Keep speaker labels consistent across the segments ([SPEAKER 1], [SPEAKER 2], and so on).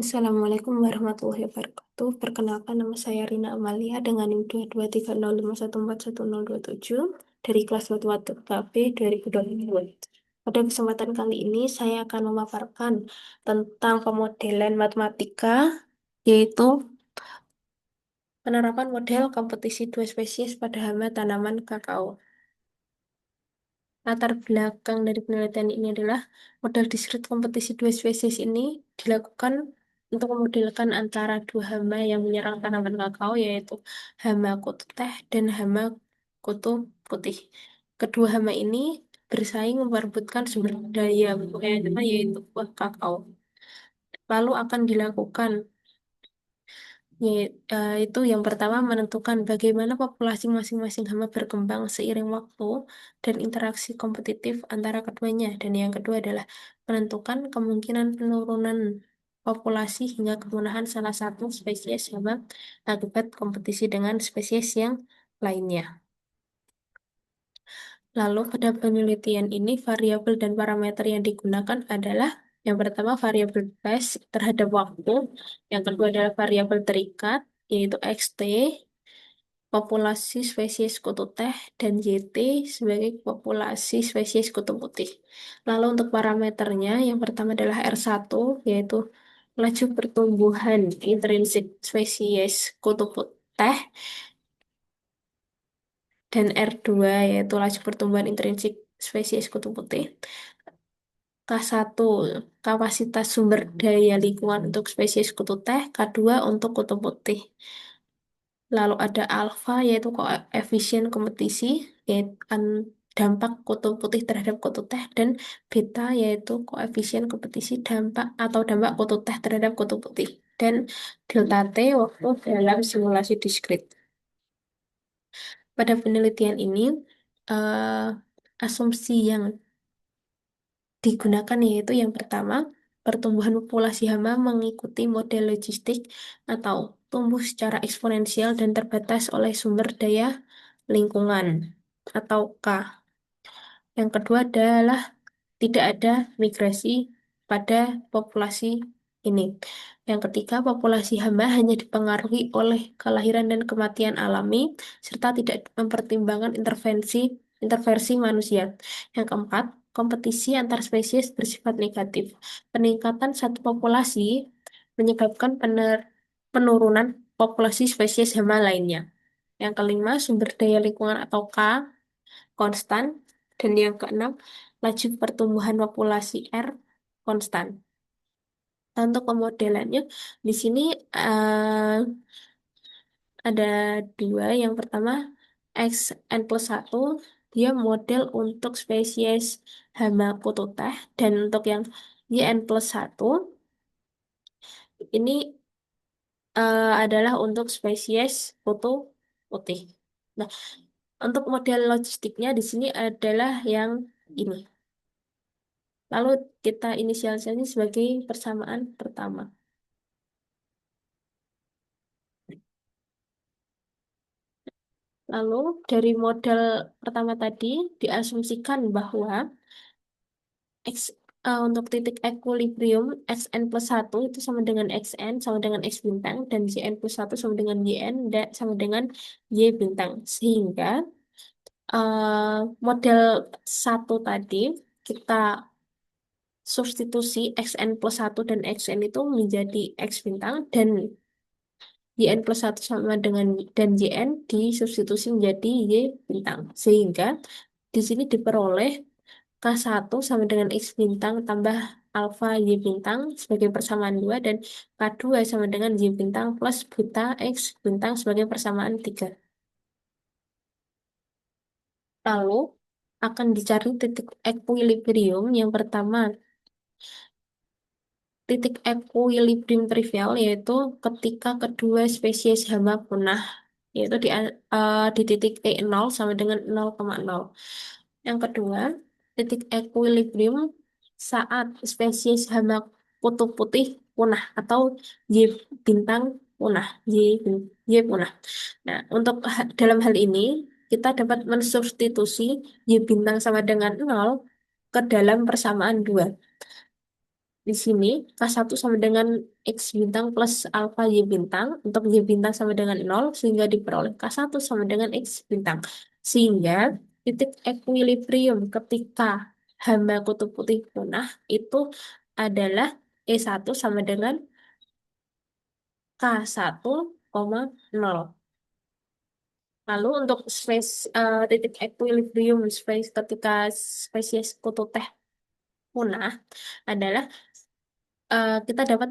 [SPEAKER 1] Assalamualaikum warahmatullahi wabarakatuh. Perkenalkan nama saya Rina Amalia dengan NIM 22305141027 dari kelas Matematika B 2022. Pada kesempatan kali ini saya akan memaparkan tentang pemodelan matematika, yaitu penerapan model kompetisi dua spesies pada hama tanaman kakao. Latar belakang dari penelitian ini adalah model discrete kompetisi dua spesies ini dilakukan untuk memodelkan antara dua hama yang menyerang tanaman kakao, yaitu hama kutu teh dan hama kutu putih. Kedua hama ini bersaing memperebutkan sumber daya utama, yaitu buah kakao. Lalu akan dilakukan itu yang pertama menentukan bagaimana populasi masing-masing hama berkembang seiring waktu dan interaksi kompetitif antara keduanya. Dan yang kedua adalah menentukan kemungkinan penurunan populasi hingga kepunahan salah satu spesies hama akibat kompetisi dengan spesies yang lainnya. Lalu pada penelitian ini variabel dan parameter yang digunakan adalah yang pertama variabel base terhadap waktu, yang kedua adalah variabel terikat yaitu XT, populasi spesies kutu teh, dan YT sebagai populasi spesies kutu putih. Lalu untuk parameternya yang pertama adalah R1 yaitu laju pertumbuhan intrinsik spesies kutu teh, dan R2 yaitu laju pertumbuhan intrinsik spesies kutu putih. K1 kapasitas sumber daya lingkungan untuk spesies kutu teh, K2 untuk kutu putih. Lalu ada alfa yaitu koefisien kompetisi, yaitu dampak kutu putih terhadap kutu teh, dan beta yaitu koefisien kompetisi dampak kutu teh terhadap kutu putih, dan delta T waktu dalam simulasi diskrit. Pada penelitian ini, eh, asumsi yang digunakan yaitu yang pertama, pertumbuhan populasi hama mengikuti model logistik atau tumbuh secara eksponensial dan terbatas oleh sumber daya lingkungan atau K. Yang kedua adalah tidak ada migrasi pada populasi ini. Yang ketiga, populasi hama hanya dipengaruhi oleh kelahiran dan kematian alami, serta tidak mempertimbangkan intervensi manusia. Yang keempat, kompetisi antar spesies bersifat negatif. Peningkatan satu populasi menyebabkan penurunan populasi spesies hama lainnya. Yang kelima, sumber daya lingkungan atau K konstan. Dan yang keenam, laju pertumbuhan populasi R konstan. Nah, untuk pemodelannya, di sini eh, ada dua. Yang pertama, XN+1, dia model untuk spesies hama kutu teh. Dan untuk yang YN+1, ini adalah untuk spesies kutu putih. Nah, untuk model logistiknya di sini adalah yang ini. Lalu kita inisialisasi sebagai persamaan pertama. Lalu dari model pertama tadi diasumsikan bahwa X, untuk titik equilibrium Xn+1 itu sama dengan Xn sama dengan X bintang, dan Yn+1 sama dengan Yn dan sama dengan Y bintang. Sehingga model satu tadi kita substitusi Xn+1 dan Xn itu menjadi X bintang, dan Yn+1 sama dengan dan Yn disubstitusi menjadi Y bintang. Sehingga di sini diperoleh K1 sama dengan X bintang tambah alfa Y bintang sebagai persamaan 2, dan K2 sama dengan Y bintang plus beta X bintang sebagai persamaan 3. Lalu akan dicari titik equilibrium. Yang pertama, titik equilibrium trivial yaitu ketika kedua spesies hama punah, yaitu di titik T0 sama dengan 0,0. Yang kedua, titik equilibrium saat spesies hama kutu putih punah atau Y bintang punah, Y punah. Nah, untuk dalam hal ini kita dapat mensubstitusi Y bintang sama dengan 0 ke dalam persamaan 2. Di sini K1 sama dengan X bintang plus alfa Y bintang untuk Y bintang sama dengan 0 sehingga diperoleh K1 sama dengan X bintang. Sehingga titik equilibrium ketika hama kutub putih punah itu adalah E1 sama dengan K1, 0. Lalu untuk titik equilibrium ketika spesies kutu teh punah adalah kita dapat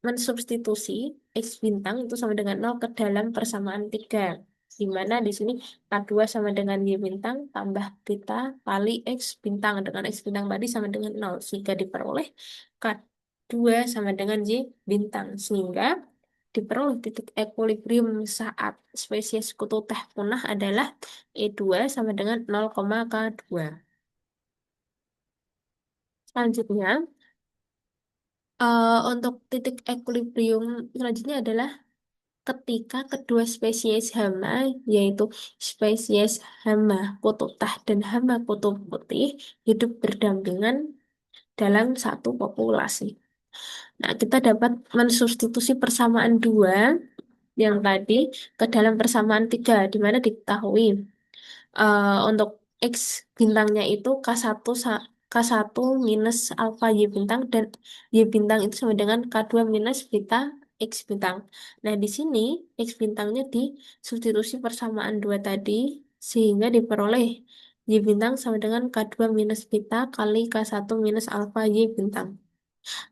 [SPEAKER 1] mensubstitusi X bintang itu sama dengan 0 ke dalam persamaan 3. Di mana di sini K2 sama dengan Y bintang tambah beta kali X bintang dengan X bintang tadi sama dengan 0. Sehingga diperoleh K2 sama dengan Y bintang. Sehingga diperoleh titik equilibrium saat spesies kutu teh punah adalah E2 sama dengan 0, K2. Selanjutnya, untuk titik equilibrium selanjutnya adalah ketika kedua spesies hama, yaitu spesies hama kutub tah dan hama kutub putih, hidup berdampingan dalam satu populasi. Nah, kita dapat mensubstitusi persamaan dua yang tadi ke dalam persamaan tiga, di mana diketahui untuk X bintangnya itu K1 minus alfa Y bintang dan Y bintang itu sama dengan K2 minus beta X bintang. Nah, di sini X bintangnya disubstitusi persamaan dua tadi sehingga diperoleh Y bintang sama dengan K2 minus beta kali K1 minus alfa Y bintang.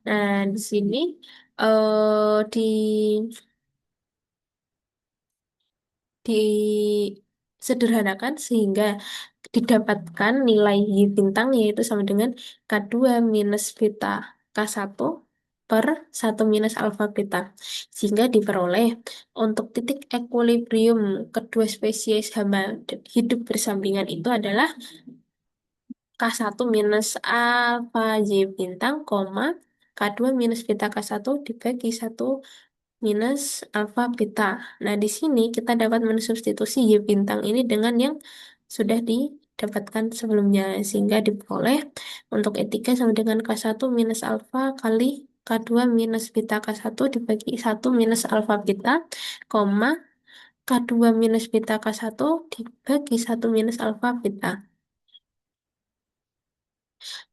[SPEAKER 1] Nah, di sini eh di disederhanakan sehingga didapatkan nilai Y bintang yaitu sama dengan K2 minus beta K1 per 1 minus alfa beta. Sehingga diperoleh untuk titik equilibrium kedua spesies hama hidup bersampingan itu adalah K1 minus alfa Y bintang, K2 minus beta K1 dibagi 1 minus alfa beta. Nah, di sini kita dapat mensubstitusi Y bintang ini dengan yang sudah didapatkan sebelumnya. Sehingga diperoleh untuk E3 sama dengan K1 minus alfa kali K2 minus beta K1 dibagi 1 minus alfa beta, koma K2 minus beta K1 dibagi 1 minus alfa beta.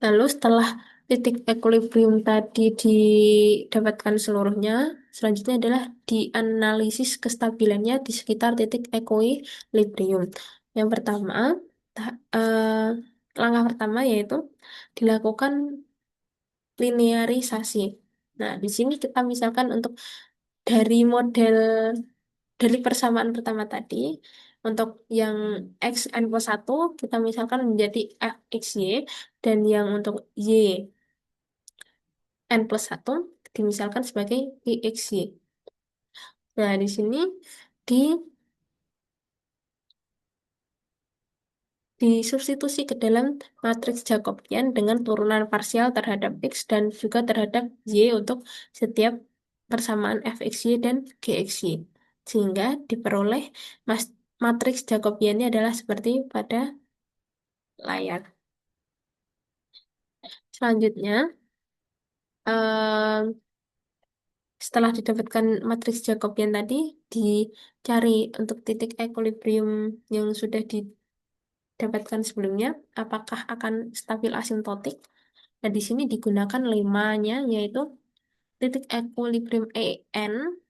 [SPEAKER 1] Lalu setelah titik equilibrium tadi didapatkan seluruhnya, selanjutnya adalah dianalisis kestabilannya di sekitar titik equilibrium. Yang pertama, langkah pertama yaitu dilakukan linearisasi. Nah, di sini kita misalkan untuk dari model dari persamaan pertama tadi, untuk yang x n plus 1 kita misalkan menjadi f x y, dan yang untuk y n plus 1 dimisalkan sebagai y x y. Nah, di sini di disubstitusi ke dalam matriks Jacobian dengan turunan parsial terhadap X dan juga terhadap Y untuk setiap persamaan fxy dan gxy. Sehingga diperoleh matriks Jacobiannya adalah seperti pada layar. Selanjutnya, eh, setelah didapatkan matriks Jacobian tadi, dicari untuk titik equilibrium yang sudah didapatkan sebelumnya, apakah akan stabil asimtotik. Nah, di sini digunakan lemanya, yaitu titik equilibrium EN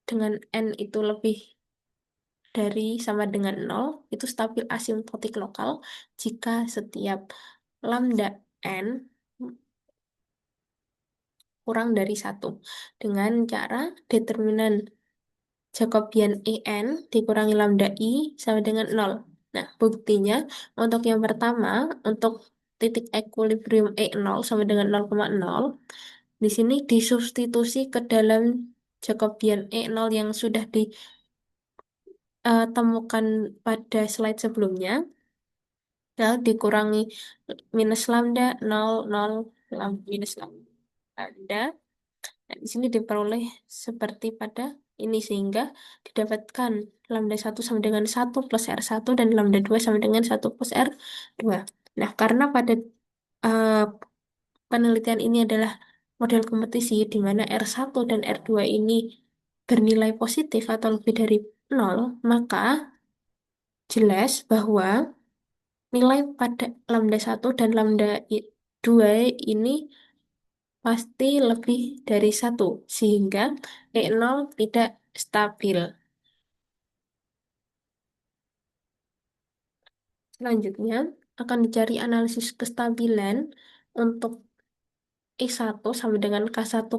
[SPEAKER 1] dengan N itu lebih dari sama dengan 0, itu stabil asimtotik lokal jika setiap lambda N kurang dari 1. Dengan cara determinan Jacobian EN dikurangi lambda I sama dengan 0. Nah, buktinya untuk yang pertama, untuk titik equilibrium E0 sama dengan 0,0, di sini disubstitusi ke dalam Jacobian E0 yang sudah ditemukan pada slide sebelumnya, lalu dikurangi minus lambda 0, 0, minus lambda. Nah, di sini diperoleh seperti pada ini sehingga didapatkan lambda 1 sama dengan 1 plus R1 dan lambda 2 sama dengan 1 plus R2. Nah, karena pada eh, penelitian ini adalah model kompetisi di mana R1 dan R2 ini bernilai positif atau lebih dari nol, maka jelas bahwa nilai pada lambda 1 dan lambda 2 ini pasti lebih dari satu, sehingga E0 tidak stabil. Selanjutnya, akan dicari analisis kestabilan untuk E1 sama dengan K1,0.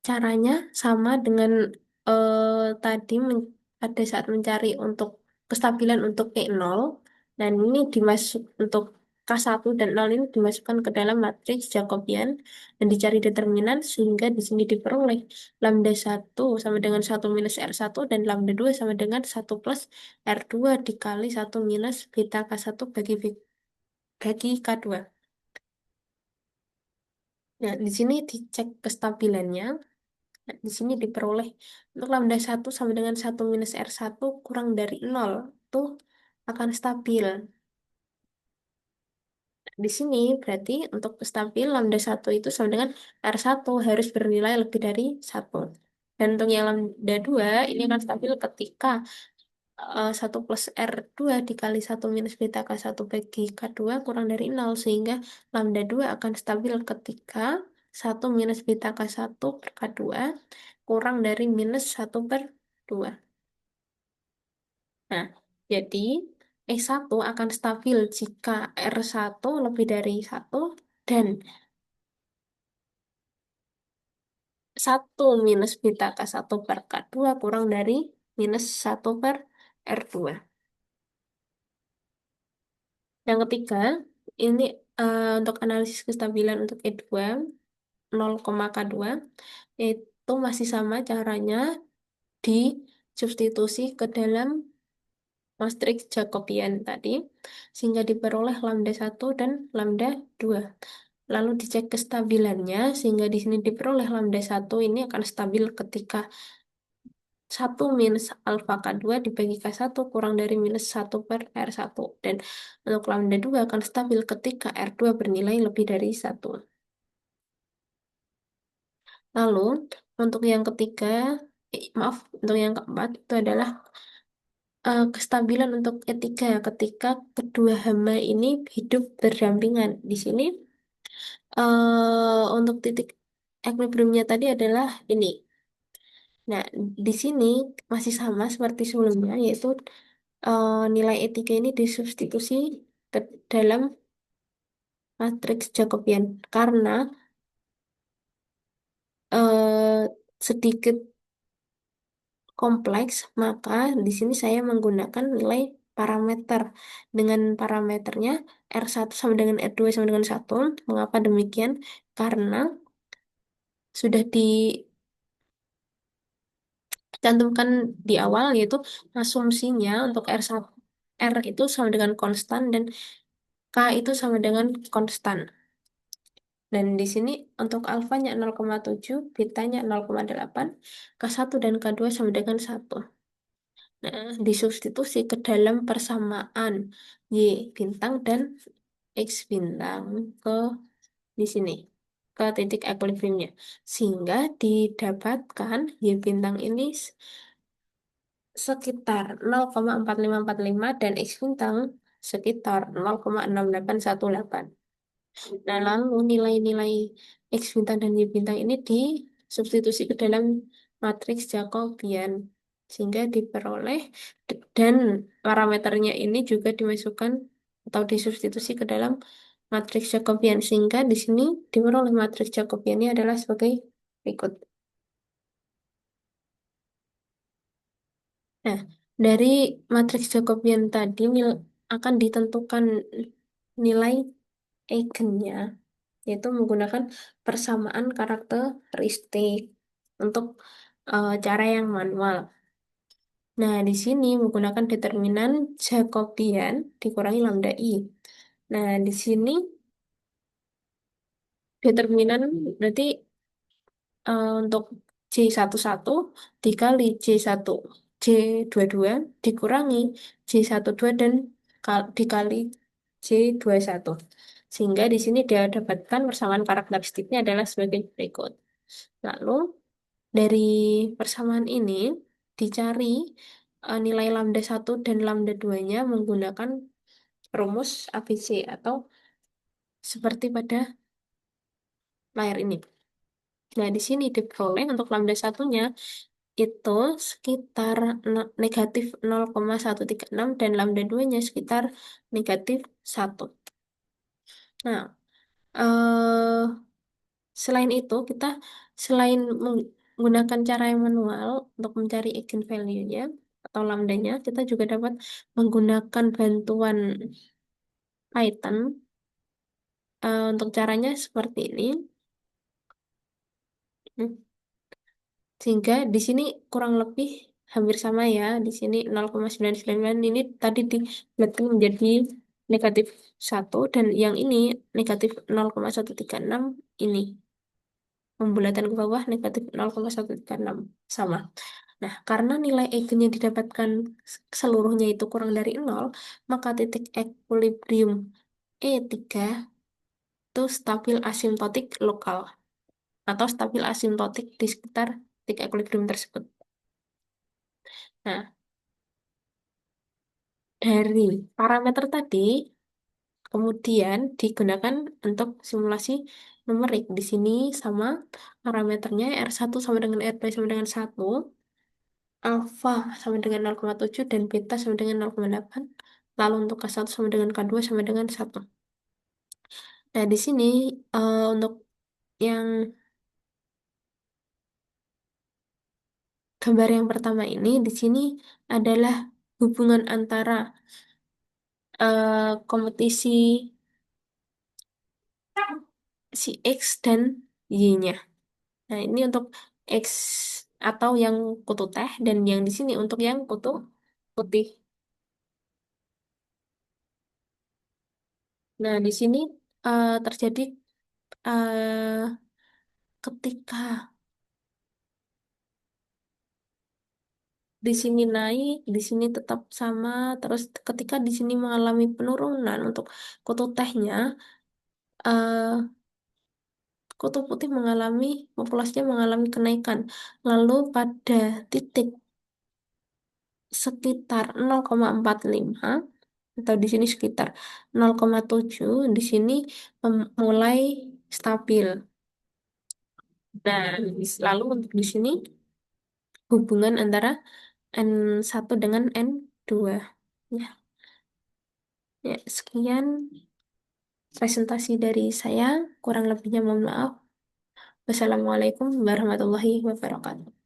[SPEAKER 1] Caranya sama dengan tadi pada saat mencari untuk kestabilan untuk E0, dan ini dimasuk untuk K1 dan 0 ini dimasukkan ke dalam matriks Jacobian dan dicari determinan sehingga di sini diperoleh lambda 1 sama dengan 1 minus R1 dan lambda 2 sama dengan 1 plus R2 dikali 1 minus beta K1 bagi K2. Nah, di sini dicek kestabilannya. Nah, di sini diperoleh untuk lambda 1 sama dengan 1 minus R1 kurang dari nol. Itu akan stabil. Di sini berarti untuk stabil lambda 1 itu sama dengan R1 harus bernilai lebih dari satu. Dan untuk yang lambda 2 ini akan stabil ketika 1 plus R2 dikali 1 minus beta K1 bagi K2 kurang dari nol. Sehingga lambda 2 akan stabil ketika 1 minus beta K1 per K2 kurang dari -1/2. Nah, jadi E1 akan stabil jika R1 lebih dari satu dan 1 minus beta K1 per K2 kurang dari -1/R2. Yang ketiga, ini untuk analisis kestabilan untuk E2 0,K2 itu masih sama caranya, disubstitusi ke dalam matriks Jacobian tadi sehingga diperoleh lambda 1 dan lambda 2. Lalu dicek kestabilannya sehingga di sini diperoleh lambda 1 ini akan stabil ketika 1 minus alfa K2 dibagi K1 kurang dari -1/R1. Dan untuk lambda 2 akan stabil ketika R2 bernilai lebih dari satu. Lalu untuk yang ketiga, maaf, untuk yang keempat itu adalah kestabilan untuk etika ketika kedua hama ini hidup berdampingan. Di sini untuk titik equilibriumnya tadi adalah ini. Nah, di sini masih sama seperti sebelumnya, yaitu nilai etika ini disubstitusi ke dalam matriks Jacobian karena sedikit kompleks, maka di sini saya menggunakan nilai parameter. Dengan parameternya R1 sama dengan R2 sama dengan satu. Mengapa demikian? Karena sudah dicantumkan di awal, yaitu asumsinya untuk R1, R itu sama dengan konstan dan K itu sama dengan konstan. Dan di sini untuk alfanya 0,7, betanya 0,8, K1 dan K2 sama dengan satu. Nah, disubstitusi ke dalam persamaan Y bintang dan X bintang ke di sini, ke titik equilibriumnya. Sehingga didapatkan Y bintang ini sekitar 0,4545 dan X bintang sekitar 0,6818. Nah, lalu nilai-nilai X bintang dan Y bintang ini disubstitusi ke dalam matriks Jacobian sehingga diperoleh dan parameternya ini juga dimasukkan atau disubstitusi ke dalam matriks Jacobian sehingga di sini diperoleh matriks Jacobian ini adalah sebagai berikut. Nah, dari matriks Jacobian tadi akan ditentukan nilai eigennya, yaitu menggunakan persamaan karakteristik untuk cara yang manual. Nah, di sini menggunakan determinan Jacobian dikurangi lambda i. Nah, di sini determinan berarti untuk J11 dikali J22 dikurangi J12 dan dikali J21. Sehingga di sini dia dapatkan persamaan karakteristiknya adalah sebagai berikut. Lalu dari persamaan ini dicari nilai lambda satu dan lambda 2-nya menggunakan rumus ABC atau seperti pada layar ini. Nah, di sini diperoleh untuk lambda satunya itu sekitar negatif 0,136 dan lambda 2-nya sekitar negatif 1. Nah, eh, selain itu kita selain menggunakan cara yang manual untuk mencari eigenvalue-nya atau lambdanya, kita juga dapat menggunakan bantuan Python. Untuk caranya seperti ini. Hmm. Sehingga di sini kurang lebih hampir sama ya. Di sini 0,999 ini tadi dibulatkan menjadi negatif 1 dan yang ini negatif 0,136 ini. Pembulatan ke bawah negatif 0,136 sama. Nah, karena nilai eigennya didapatkan seluruhnya itu kurang dari 0, maka titik equilibrium E3 itu stabil asimptotik lokal atau stabil asimptotik di sekitar titik equilibrium tersebut. Nah, dari parameter tadi kemudian digunakan untuk simulasi numerik. Di sini sama parameternya R1 sama dengan R2 sama dengan 1, alfa sama dengan 0,7 dan beta sama dengan 0,8. Lalu untuk K1 sama dengan K2 sama dengan 1. Nah, di sini untuk yang gambar yang pertama ini, di sini adalah hubungan antara kompetisi si X dan Y-nya. Nah, ini untuk X atau yang kutu teh dan yang di sini untuk yang kutu putih. Nah, di sini terjadi eh, ketika di sini naik, di sini tetap sama, terus ketika di sini mengalami penurunan untuk kutu tehnya, eh, kutu putih mengalami populasinya mengalami kenaikan. Lalu pada titik sekitar 0,45 atau di sini sekitar 0,7 di sini mulai stabil. Nah, lalu untuk di sini hubungan antara N1 dengan N2. Ya, ya, sekian presentasi dari saya. Kurang lebihnya mohon maaf. Wassalamualaikum warahmatullahi wabarakatuh.